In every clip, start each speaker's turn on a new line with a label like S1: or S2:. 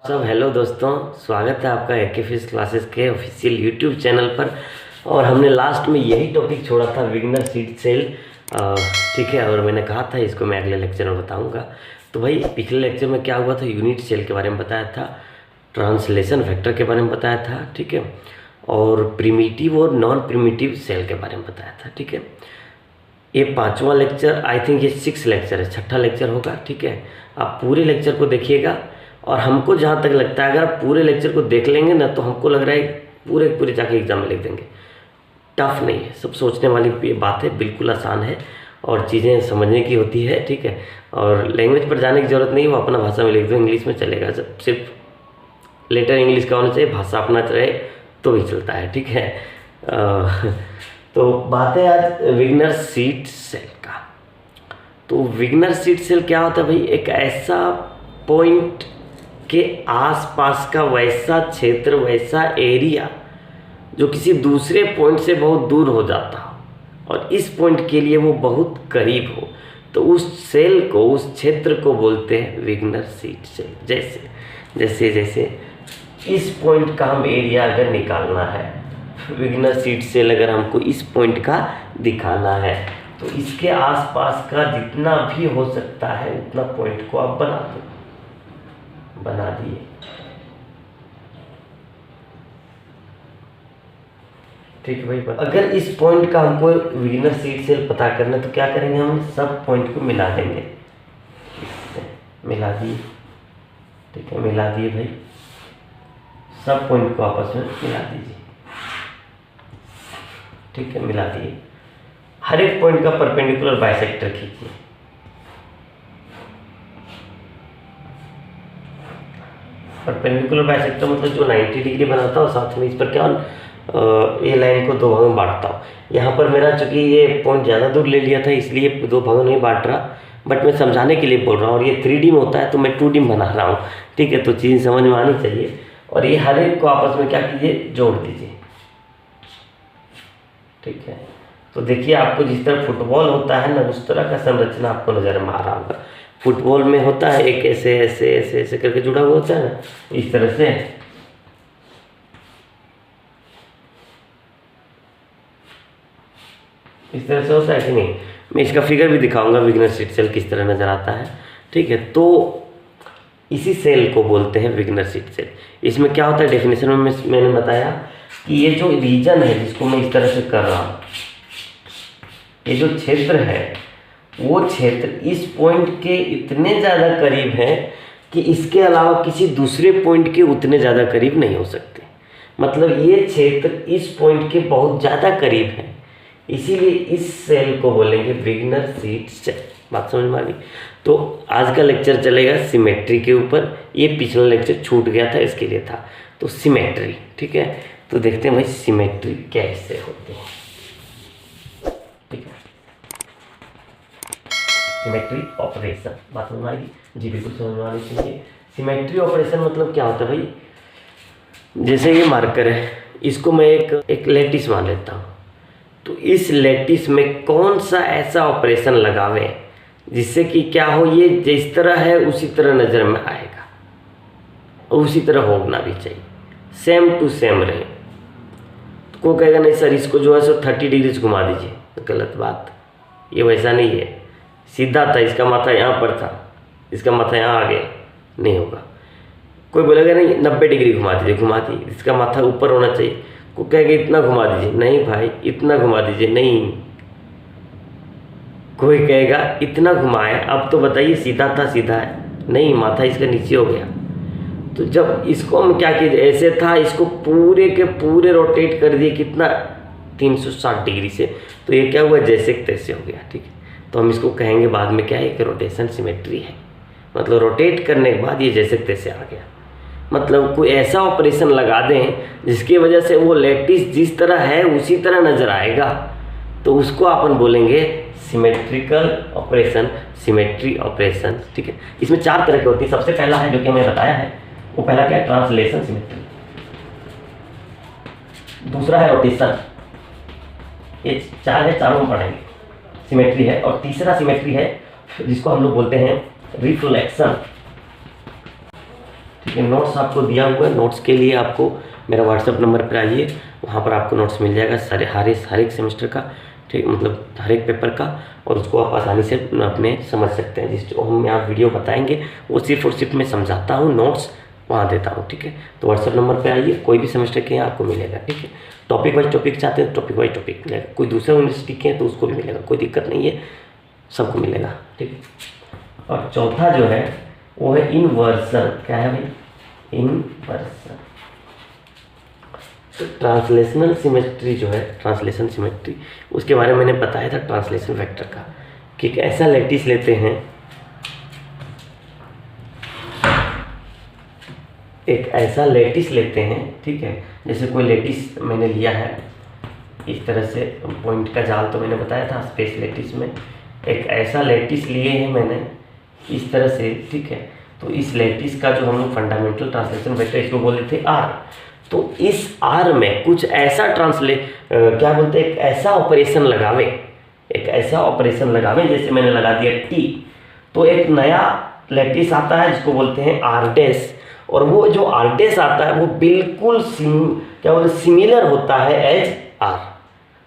S1: सब हेलो दोस्तों, स्वागत है आपका एके फिजिक्स क्लासेस के ऑफिशियल यूट्यूब चैनल पर। और हमने लास्ट में यही टॉपिक छोड़ा था, विग्नर सीड सेल। ठीक है, और मैंने कहा था इसको मैं अगले लेक्चर में बताऊंगा। तो भाई पिछले लेक्चर में क्या हुआ था, यूनिट सेल के बारे में बताया था, ट्रांसलेशन फैक्टर के बारे में बताया था, ठीक है, और प्रिमिटिव और नॉन प्रिमिटिव सेल के बारे में बताया था। ठीक है, ये पाँचवा लेक्चर, आई थिंक ये 6 लेक्चर है, 6ठा लेक्चर होगा। ठीक है, आप पूरे लेक्चर को देखिएगा। और हमको जहाँ तक लगता है अगर आप पूरे लेक्चर को देख लेंगे ना, तो हमको लग रहा है पूरे जाके एग्जाम में लिख देंगे। टफ नहीं है, सब सोचने वाली बात है, बिल्कुल आसान है और चीज़ें समझने की होती है। ठीक है, और लैंग्वेज पर जाने की ज़रूरत नहीं, वो अपना भाषा में लिख दो, इंग्लिश में चलेगा। सिर्फ लेटर इंग्लिश का होना चाहिए, भाषा अपना रहे तो भी चलता है। ठीक है, तो बात है आज विग्नर सीड सेल का। तो विग्नर सीड सेल क्या होता है भाई, एक ऐसा पॉइंट के आसपास का वैसा क्षेत्र, वैसा एरिया जो किसी दूसरे पॉइंट से बहुत दूर हो जाता हो और इस पॉइंट के लिए वो बहुत करीब हो, तो उस सेल को, उस क्षेत्र को बोलते हैं विग्नर सीड सेल। जैसे जैसे इस पॉइंट का हम एरिया अगर निकालना है, विग्नर सीड सेल अगर हमको इस पॉइंट का दिखाना है, तो इसके आसपास का जितना भी हो सकता है उतना पॉइंट को आप बना दिए। ठीक है भाई, अगर इस पॉइंट का हमको विग्नर सीड सेल पता करना है तो क्या करेंगे, हम सब पॉइंट को मिला देंगे। मिला दिए, ठीक है, मिला दिए भाई, सब पॉइंट को आपस में मिला दीजिए। ठीक है, मिला दिए। हर एक पॉइंट का परपेंडिकुलर बाइसेक्टर खींचिए। परपेंडिकुलर बाइसेक्टर मतलब जो 90 डिग्री बनाता हो, साथ में इस पर क्या ये लाइन को दो भागों में बांटता हूँ। यहाँ पर मेरा चूंकि ये पॉइंट ज़्यादा दूर ले लिया था, इसलिए दो भागों में बांट रहा, बट मैं समझाने के लिए बोल रहा हूँ। और ये 3D में होता है तो मैं 2D में बना रहा हूँ। ठीक है, तो चीज़ समझ में आनी चाहिए। और ये हर एक को आपस में क्या कीजिए, जोड़ दीजिए। ठीक है, तो देखिए आपको जिस तरह फुटबॉल होता है ना, उस तरह का संरचना आपको नजर में आ रहा होगा। फुटबॉल में होता है एक ऐसे ऐसे ऐसे ऐसे करके जुड़ा हुआ होता है ना, इस तरह से। इस तरह से होता है कि नहीं, मैं इसका फिगर भी दिखाऊंगा, विग्नर सीड सेल किस तरह नजर आता है। ठीक है, तो इसी सेल को बोलते हैं विग्नर सीड सेल। इसमें क्या होता है, डेफिनेशन में मैंने बताया कि ये जो रीजन है जिसको मैं इस तरह से कर रहा हूँ, ये जो क्षेत्र है, वो क्षेत्र इस पॉइंट के इतने ज़्यादा करीब है कि इसके अलावा किसी दूसरे पॉइंट के उतने ज़्यादा करीब नहीं हो सकते। मतलब ये क्षेत्र इस पॉइंट के बहुत ज़्यादा करीब है, इसीलिए इस सेल को बोलेंगे विग्नर सीड सेल। बात समझ में आ गई? तो आज का लेक्चर चलेगा सिमेट्री के ऊपर। ये पिछला लेक्चर छूट गया था, इसके लिए था। तो सिमेट्री, ठीक है, तो देखते हैं भाई सिमेट्री कैसे होती है। ठीक है, सिमेट्री ऑपरेशन, बात समझ में आएगी जी? बिल्कुल समझ में आनी चाहिए। सिमेट्री ऑपरेशन मतलब क्या होता है भाई, जैसे ये मार्कर है, इसको मैं एक लैटिस मान लेता हूँ। तो इस लैटिस में कौन सा ऐसा ऑपरेशन लगावें जिससे कि क्या हो, ये जिस तरह है उसी तरह नज़र में आएगा और उसी तरह होना भी चाहिए, सेम टू सेम रहे। तो कोई कहेगा नहीं सर इसको जो है सो 30 डिग्री से घुमा दीजिए, तो गलत बात, ये वैसा नहीं है। सीधा था, इसका माथा यहाँ पर था, इसका माथा यहाँ आ गया, नहीं होगा। कोई बोलेगा नहीं 90 डिग्री घुमा दीजिए, घुमा दीजिए, इसका माथा ऊपर होना चाहिए। कोई कहेगा इतना घुमा दीजिए, नहीं भाई इतना घुमा दीजिए, नहीं। कोई कहेगा इतना घुमाया, अब तो बताइए सीधा था, सीधा है, नहीं, माथा इसका नीचे हो गया। तो जब इसको हम क्या किए, ऐसे था, इसको पूरे के पूरे रोटेट कर दिए, कितना 360 डिग्री से, तो ये क्या हुआ, जैसे तैसे हो गया। ठीक है, तो हम इसको कहेंगे बाद में क्या है, कि रोटेशन सिमेट्री है। मतलब रोटेट करने के बाद ये जैसे तैसे आ गया। मतलब कोई ऐसा ऑपरेशन लगा दें जिसकी वजह से वो लैटिस जिस तरह है उसी तरह नजर आएगा, तो उसको अपन बोलेंगे सिमेट्रिकल ऑपरेशन, सिमेट्री ऑपरेशन। ठीक है, इसमें 4 तरह की होती है। सबसे पहला है जो कि हमें बताया है, वो पहला क्या है, ट्रांसलेशन सिमेट्री। दूसरा है रोटेशन, ये 4 है, चारों में पढ़ेंगे, सिमेट्री है। और तीसरा सिमेट्री है जिसको हम लोग बोलते हैं रिफ्लेक्शन। ठीक है। नोट्स आपको दिया हुआ है, नोट्स के लिए आपको मेरा व्हाट्सअप नंबर पर आइए, वहाँ पर आपको नोट्स मिल जाएगा सारे हर एक सेमेस्टर का, ठीक, मतलब हर एक पेपर का, और उसको आप आसानी से अपने समझ सकते हैं। जिस जो हम यहाँ वीडियो बताएंगे वो सिर्फ और सिर्फ मैं समझाता हूँ, नोट्स वहाँ देता हूँ, ठीक है। तो व्हाट्सअप नंबर पे आइए, कोई भी सेमेस्टर के यहाँ आपको मिलेगा, ठीक है। टॉपिक वाइज टॉपिक चाहते हैं, टॉपिक वाइज टॉपिक मिलेगा, कोई दूसरा यूनिवर्सिटी के हैं तो उसको भी मिलेगा, कोई दिक्कत नहीं है, सबको मिलेगा, ठीक है। और चौथा जो है वो है इनवर्सन। क्या है भाई? इनवर्सन। ट्रांसलेशनल सिमेट्री जो है, ट्रांसलेशन सिमेट्री, उसके बारे में मैंने बताया था ट्रांसलेशन वेक्टर का, कि एक ऐसा लैटिस लेते हैं, एक ऐसा लैटिस लेते हैं, ठीक है। जैसे कोई लैटिस मैंने लिया है इस तरह से, पॉइंट का जाल तो मैंने बताया था स्पेस लैटिस में, एक ऐसा लैटिस लिए हैं मैंने इस तरह से, ठीक है। तो इस लैटिस का जो हम लोग फंडामेंटल ट्रांसलेशन वेक्टर इसको बोले थे आर, तो इस आर में कुछ ऐसा क्या बोलते हैं, एक ऐसा ऑपरेशन लगावे, एक ऐसा ऑपरेशन लगावे, जैसे मैंने लगा दिया टी, तो एक नया लैटिस आता है जिसको बोलते हैं आर डैश, और वो जो आर डैश आता है वो बिल्कुल क्या बोलते हैं, सिमिलर होता है एज आर,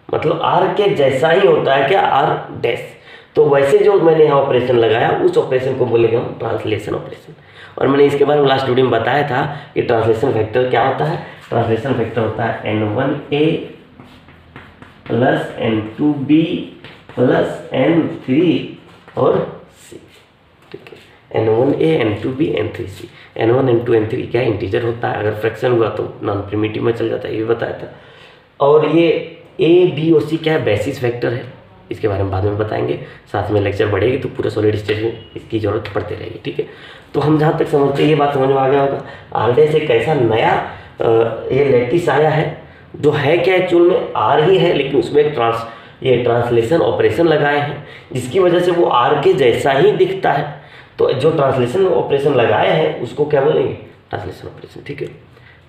S1: मतलब आर के जैसा ही होता है क्या, आर डैश। तो वैसे जो मैंने यहाँ ऑपरेशन लगाया उस ऑपरेशन को बोलेंगे हम ट्रांसलेशन ऑपरेशन। और मैंने इसके बारे में लास्ट वीडियो में बताया था कि ट्रांसलेशन वेक्टर क्या होता है। ट्रांसलेशन वेक्टर होता है N1A plus N2B plus N3 और C, ठीक है। N1A N2B N3C, N1 N2 N3 क्या इंटीजर होता है, अगर फ्रैक्शन हुआ तो नॉन प्रिमिटिव में चल जाता है, ये भी बताया था। और ये A B और C क्या है, बेसिस वेक्टर है, इसके बारे में बाद में बताएंगे, साथ में लेक्चर बढ़ेगी तो पूरा सॉलिड स्टेट में इसकी जरूरत पड़ती रहेगी, ठीक है। तो हम जहाँ तक समझते हैं ये बात समझ में आ गया होगा। आर डैश एक ऐसा नया ये लैटिस आया है जो है क्या, एक्चुअल में आर ही है, लेकिन उसमें एक ट्रांसलेशन ऑपरेशन लगाए हैं जिसकी वजह से वो आर के जैसा ही दिखता है। तो जो ट्रांसलेशन ऑपरेशन लगाए हैं उसको क्या बोलेंगे, ट्रांसलेशन ऑपरेशन, ठीक है।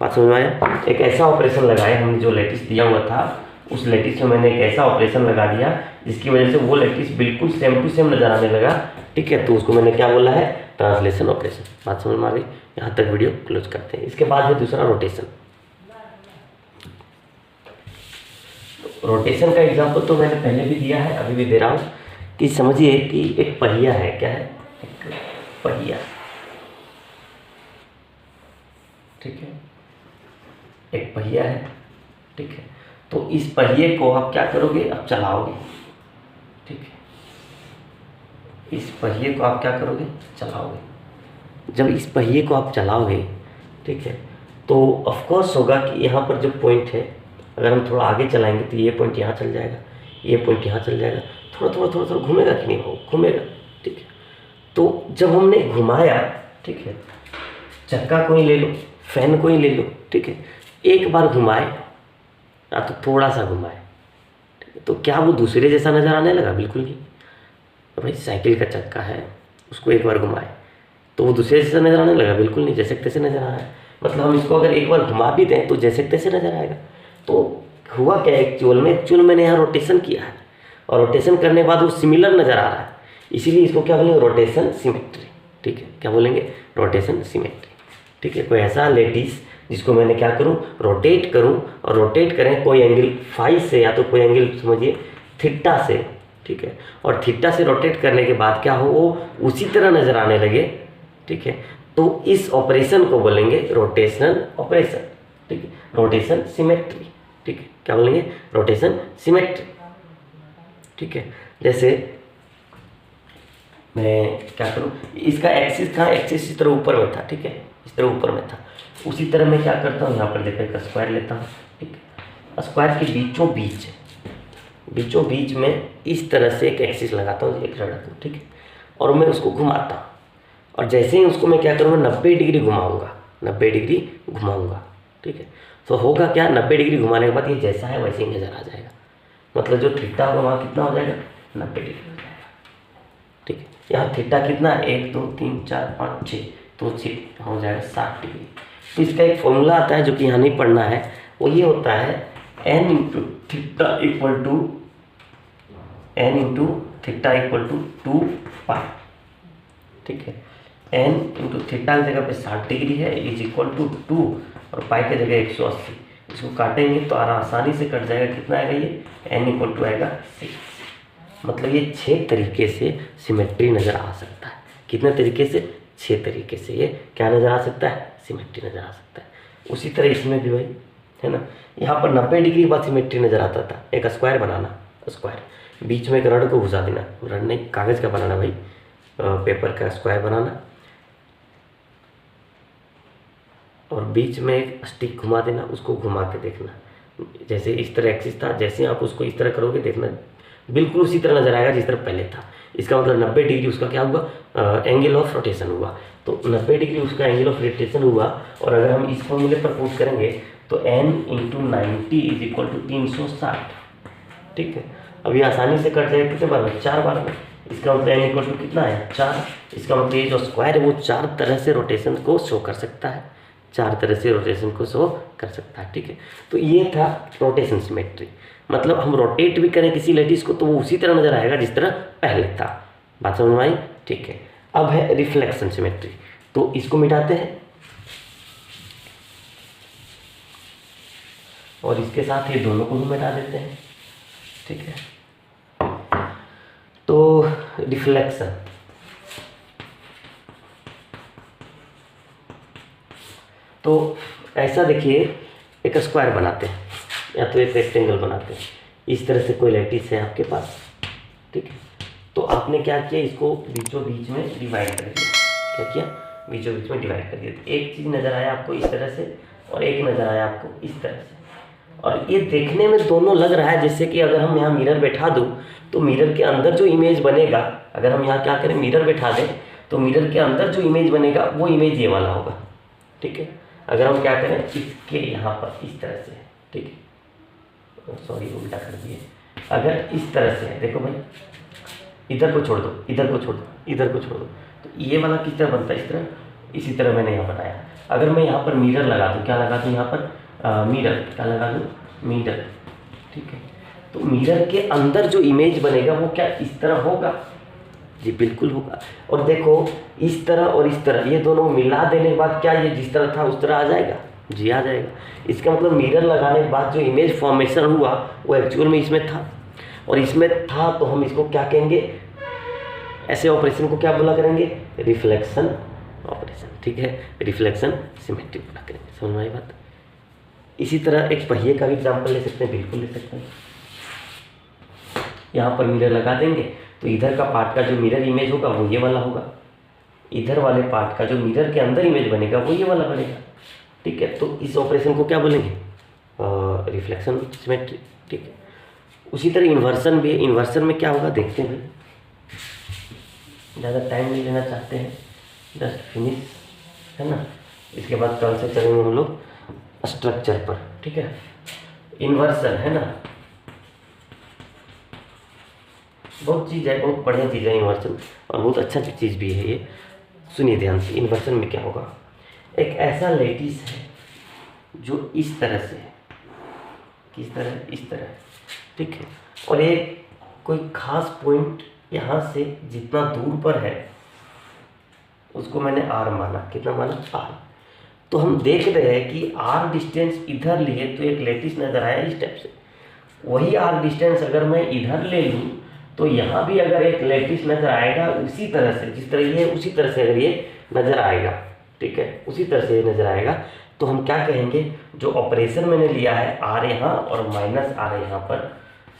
S1: बात समझ में आया। एक ऐसा ऑपरेशन लगाया हमने, जो लैटिस दिया हुआ था उस लैटिस में मैंने एक ऐसा ऑपरेशन लगा दिया जिसकी वजह से वो लैटिस बिल्कुल सेम टू सेम नजर आने लगा, ठीक है। तो उसको मैंने क्या बोला है, ट्रांसलेशन ऑपरेशन। बात समझ में आ गई। यहाँ तक वीडियो क्लोज करते हैं। इसके बाद है दूसरा रोटेशन। रोटेशन का एग्जांपल तो मैंने पहले भी दिया है, अभी भी दे रहा हूँ, कि समझिए कि एक पहिया है, क्या है, एक पहिया, ठीक है, एक पहिया है, ठीक है। तो इस पहिए को आप क्या करोगे, अब चलाओगे, ठीक है। इस पहिए को आप क्या करोगे, चलाओगे। जब इस पहिए को आप चलाओगे, ठीक है, तो ऑफकोर्स होगा कि यहाँ पर जो पॉइंट है, अगर हम थोड़ा आगे चलाएंगे तो ये पॉइंट यहाँ चल जाएगा, ये पॉइंट यहाँ चल जाएगा, थोड़ा घूमेगा कि नहीं, वो घूमेगा, ठीक है। तो जब हमने घुमाया, ठीक है, चक्का को ही ले लो, फैन को ही ले लो, ठीक है, एक बार घुमाए या तो थोड़ा सा घुमाए, ठीक है, तो क्या वो दूसरे जैसा नज़र आने लगा, बिल्कुल नहीं। तो भाई साइकिल का चक्का है, उसको एक बार घुमाए तो वो दूसरे जैसा नज़र आने लगा, बिल्कुल नहीं, जैसे तैसे नज़र आ रहा है। मतलब हम इसको अगर एक बार घुमा भी दें तो जैसे तैसे नज़र आएगा। तो हुआ क्या एक्चुअल में मैंने यहाँ रोटेशन किया है, और रोटेशन करने के बाद वो सिमिलर नज़र आ रहा है, इसीलिए इसको क्या बोलेंगे, रोटेशन सिमेट्री, ठीक है। क्या बोलेंगे, रोटेशन सिमेट्री, ठीक है। कोई ऐसा लैटिस जिसको मैंने क्या करूं, रोटेट करूं, और रोटेट करें कोई एंगल फाई से, या तो कोई एंगल समझिए थीटा से, ठीक है, और थीटा से रोटेट करने के बाद क्या हो, वो उसी तरह नज़र आने लगे, ठीक है। तो इस ऑपरेशन को बोलेंगे रोटेशनल ऑपरेशन, ठीक है, रोटेशन सिमेट्री, ठीक है। क्या बोलेंगे, रोटेशन सिमेट्री, ठीक है। जैसे मैं क्या करूं, इसका एक्सिस कहाँ, एक्सिस इस तरह ऊपर में था, ठीक है, इस तरह ऊपर में था, उसी तरह मैं क्या करता हूँ, यहाँ पर देखो एक स्क्वायर लेता हूँ, ठीक है। स्क्वायर के बीचों बीच में इस तरह से एक एक्सिस लगाता हूँ, एक रखता हूँ, ठीक है, और मैं उसको घुमाता हूँ, और जैसे ही उसको मैं क्या करूँगा, 90 डिग्री घुमाऊँगा, 90 डिग्री घुमाऊँगा, ठीक है। तो होगा क्या, 90 डिग्री घुमाने के बाद ये जैसा है वैसे ही नज़र आ जाएगा, मतलब जो थीटा होगा वहाँ कितना हो जाएगा, 90 डिग्री हो जाएगा, ठीक है। यहाँ थीटा कितना, 1 2 3 4 5 6, तो हो जाएगा 60 डिग्री। तो इसका एक फॉर्मूला आता है जो कि यहाँ नहीं पढ़ना है, वो ये होता है n into theta equal to 2 pi, ठीक है। एन इंटू थीटा की जगह पे 60 डिग्री है इज इक्वल टू 2 और पाई की जगह 180। इसको काटेंगे तो आसानी से कट जाएगा। कितना आएगा ये, एन इक्वल टू आएगा 6। मतलब ये 6 तरीके से सिमेट्री नज़र आ सकता है। कितने तरीके से, 6 तरीके से ये क्या नज़र आ सकता है, सिमेट्री नज़र आ सकता है। उसी तरह इसमें भी भाई है ना, यहाँ पर 90 डिग्री के बाद सिमेट्री नज़र आता था। एक स्क्वायर बनाना, स्क्वायर बीच में एक रड को घुसा देना, रड नहीं कागज़ का बनाना भाई, पेपर का स्क्वायर बनाना और बीच में एक स्टिक घुमा देना, उसको घुमा के देखना। जैसे इस तरह एक्सिस था, जैसे आप उसको इस तरह करोगे देखना बिल्कुल उसी तरह नजर आएगा जिस तरह पहले था। इसका मतलब 90 डिग्री उसका क्या हुआ, एंगल ऑफ रोटेशन हुआ। तो 90 डिग्री उसका एंगल ऑफ रोटेशन हुआ। और अगर हम इस फॉर्मूले पर पुट करेंगे तो n into 90 is equal to 360। ठीक है, अब ये आसानी से कट जाएगा कितने बार में, 4 बार में। इसका मतलब n इक्वल टू कितना है, 4। इसका मतलब ये जो स्क्वायर है वो 4 तरह से रोटेशन को शो कर सकता है, 4 तरह से रोटेशन को शो कर सकता है। ठीक है, तो ये था रोटेशन सिमेट्री। मतलब हम रोटेट भी करें किसी लेटिस को तो वो उसी तरह नजर आएगा जिस तरह पहले था। बात समझ में आई। ठीक है, अब है रिफ्लेक्शन सिमेट्री, तो इसको मिटाते हैं और इसके साथ ये दोनों को भी मिटा देते हैं। ठीक है, तो रिफ्लेक्शन, तो ऐसा देखिए, एक स्क्वायर बनाते हैं या तो एक रेक्टेंगल बनाते हैं। इस तरह से कोई लैटिस है आपके पास। ठीक है, तो आपने क्या किया, इसको बीचों बीच में डिवाइड कर दिया। क्या किया, बीचों बीच में डिवाइड कर दिया। तो एक चीज़ नज़र आया आपको इस तरह से और एक नज़र आया आपको इस तरह से। और ये देखने में दोनों लग रहा है जैसे कि अगर हम यहाँ मिरर बैठा दूँ तो मिरर के अंदर जो इमेज बनेगा, अगर हम यहाँ क्या करें, मिरर बैठा दें तो मिरर के अंदर जो इमेज बनेगा वो इमेज ये वाला होगा। ठीक है, अगर हम क्या करें, इसके यहाँ पर इस तरह से, ठीक है, सॉरी उल्टा कर दिए, अगर इस तरह से है, देखो भाई, इधर को छोड़ दो, इधर को छोड़ दो, इधर को छोड़ दो, तो ये वाला किस तरह बनता है, इस तरह। इसी तरह मैंने यहाँ बनाया। अगर मैं यहाँ पर मिरर लगा दूँ, क्या लगा दूँ यहाँ पर, मिरर, क्या लगा दूँ, मिरर। ठीक है, तो मिरर के अंदर जो इमेज बनेगा वो क्या इस तरह होगा, जी बिल्कुल होगा। और देखो इस तरह और इस तरह, ये दोनों मिला देने के बाद क्या ये जिस तरह था उस तरह आ जाएगा, जी आ जाएगा। इसका मतलब मिरर लगाने के बाद जो इमेज फॉर्मेशन हुआ वो एक्चुअल में इसमें था, और इसमें था तो हम इसको क्या कहेंगे, ऐसे ऑपरेशन को क्या बोला करेंगे, रिफ्लेक्शन ऑपरेशन। ठीक है, रिफ्लेक्शन सिमेट्री बोला करेंगे। समझ में आई बात। इसी तरह एक पहिए का भी एग्जाम्पल ले सकते हैं, बिल्कुल ले सकते हैं। यहाँ पर मिरर लगा देंगे तो इधर का पार्ट का जो मिरर इमेज होगा वो ये वाला होगा, इधर वाले पार्ट का जो मिरर के अंदर इमेज बनेगा वो ये वाला बनेगा। ठीक है, तो इस ऑपरेशन को क्या बोलेंगे, रिफ्लेक्शन सिमेट्री। ठीक है, उसी तरह इन्वर्सन भी है। इन्वर्सन में क्या होगा देखते हैं भाई, ज़्यादा टाइम नहीं लेना चाहते हैं, जस्ट फिनिश, है ना। इसके बाद कल से चलेंगे हम लोग स्ट्रक्चर पर। ठीक है, इन्वर्सन है ना, बहुत चीज़ है, बहुत बढ़िया चीज़ है इन्वर्सन, और बहुत अच्छा चीज़ भी है ये। सुनिए ध्यान से, इन्वर्सन में क्या होगा, एक ऐसा लेटिस है जो इस तरह से है, किस तरह, इस तरह। ठीक है, और एक कोई खास पॉइंट यहाँ से जितना दूर पर है उसको मैंने आर माना। कितना माना, आर। तो हम देख रहे हैं कि आर डिस्टेंस इधर लिए तो एक लेटिस नज़र आया इस टाइप से। वही आर डिस्टेंस अगर मैं इधर ले लूँ तो यहाँ भी अगर एक लेटिस नज़र आएगा उसी तरह से, जिस तरह ये उसी तरह से अगर ये नज़र आएगा, ठीक है, उसी तरह से ये नज़र आएगा, तो हम क्या कहेंगे, जो ऑपरेशन मैंने लिया है आर यहाँ और माइनस आर यहाँ पर,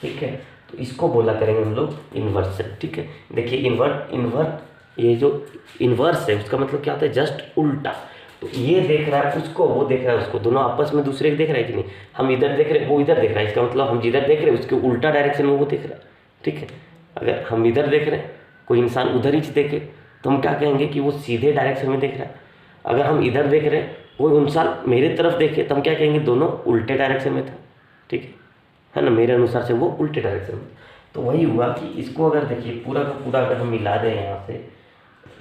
S1: ठीक है, तो इसको बोला करेंगे हम लोग इन्वर्सन। ठीक है, देखिए इन्वर्ट ये जो इन्वर्स है उसका मतलब क्या होता है, जस्ट उल्टा। तो ये देख रहा है उसको, वो देख रहा है उसको, दोनों आपस में दूसरे को देख रहा है कि नहीं, हम इधर देख रहे हैं वो इधर देख रहा है, इसका मतलब हम जिधर देख रहे हैं उसके उल्टा डायरेक्शन में वो देख रहा है। ठीक है, अगर हम इधर देख रहे हैं, कोई इंसान उधर ही देखे तो हम क्या कहेंगे कि वो सीधे डायरेक्शन में देख रहा है। अगर हम इधर देख रहे हैं, कोई इंसान मेरे तरफ देखे तो हम क्या कहेंगे, दोनों उल्टे डायरेक्शन में था। ठीक है ना, मेरे अनुसार से वो उल्टे डायरेक्शन में। तो वही हुआ कि इसको अगर देखिए पूरा का पूरा अगर हम मिला दें यहाँ से,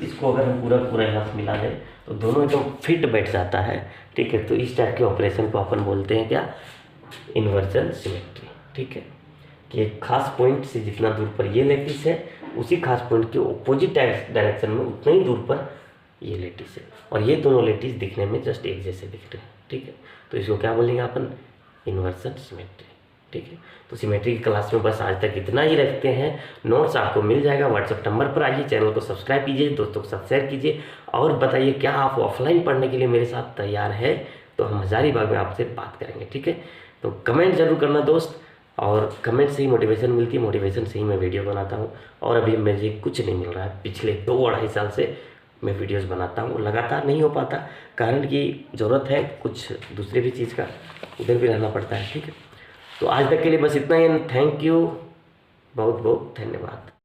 S1: इसको अगर हम पूरा पूरा यहाँ से मिला दें तो दोनों एकदम फिट बैठ जाता है। ठीक है, तो इस टाइप के ऑपरेशन को अपन बोलते हैं क्या, इन्वर्जन सिमेट्री। ठीक है, कि एक खास पॉइंट से जितना दूर पर ये लेटिस है उसी खास पॉइंट के ऑपोजिट डायरेक्शन में उतना ही दूर पर ये लेटिस है, और ये दोनों लेटिस दिखने में जस्ट एक जैसे दिख रहे हैं, ठीक है। तो इसको क्या बोलेंगे अपन, इन्वर्सन सिमेट्री, ठीक है। तो सिमेट्री की क्लास में बस आज तक इतना ही रखते हैं। नोट्स आपको मिल जाएगा व्हाट्सएप नंबर पर। आइए चैनल को सब्सक्राइब कीजिए, दोस्तों के साथ शेयर कीजिए, और बताइए क्या आप ऑफलाइन पढ़ने के लिए मेरे साथ तैयार है, तो हम हजारीबाग में आपसे बात करेंगे, ठीक है। तो कमेंट जरूर करना दोस्त, और कमेंट से ही मोटिवेशन मिलती है, मोटिवेशन से ही मैं वीडियो बनाता हूँ। और अभी मुझे कुछ नहीं मिल रहा है, पिछले 2-2.5 साल से मैं वीडियोस बनाता हूँ, लगातार नहीं हो पाता, कारण कि ज़रूरत है कुछ दूसरे भी चीज़ का, उधर भी रहना पड़ता है, ठीक है। तो आज तक के लिए बस इतना ही। थैंक यू, बहुत बहुत धन्यवाद।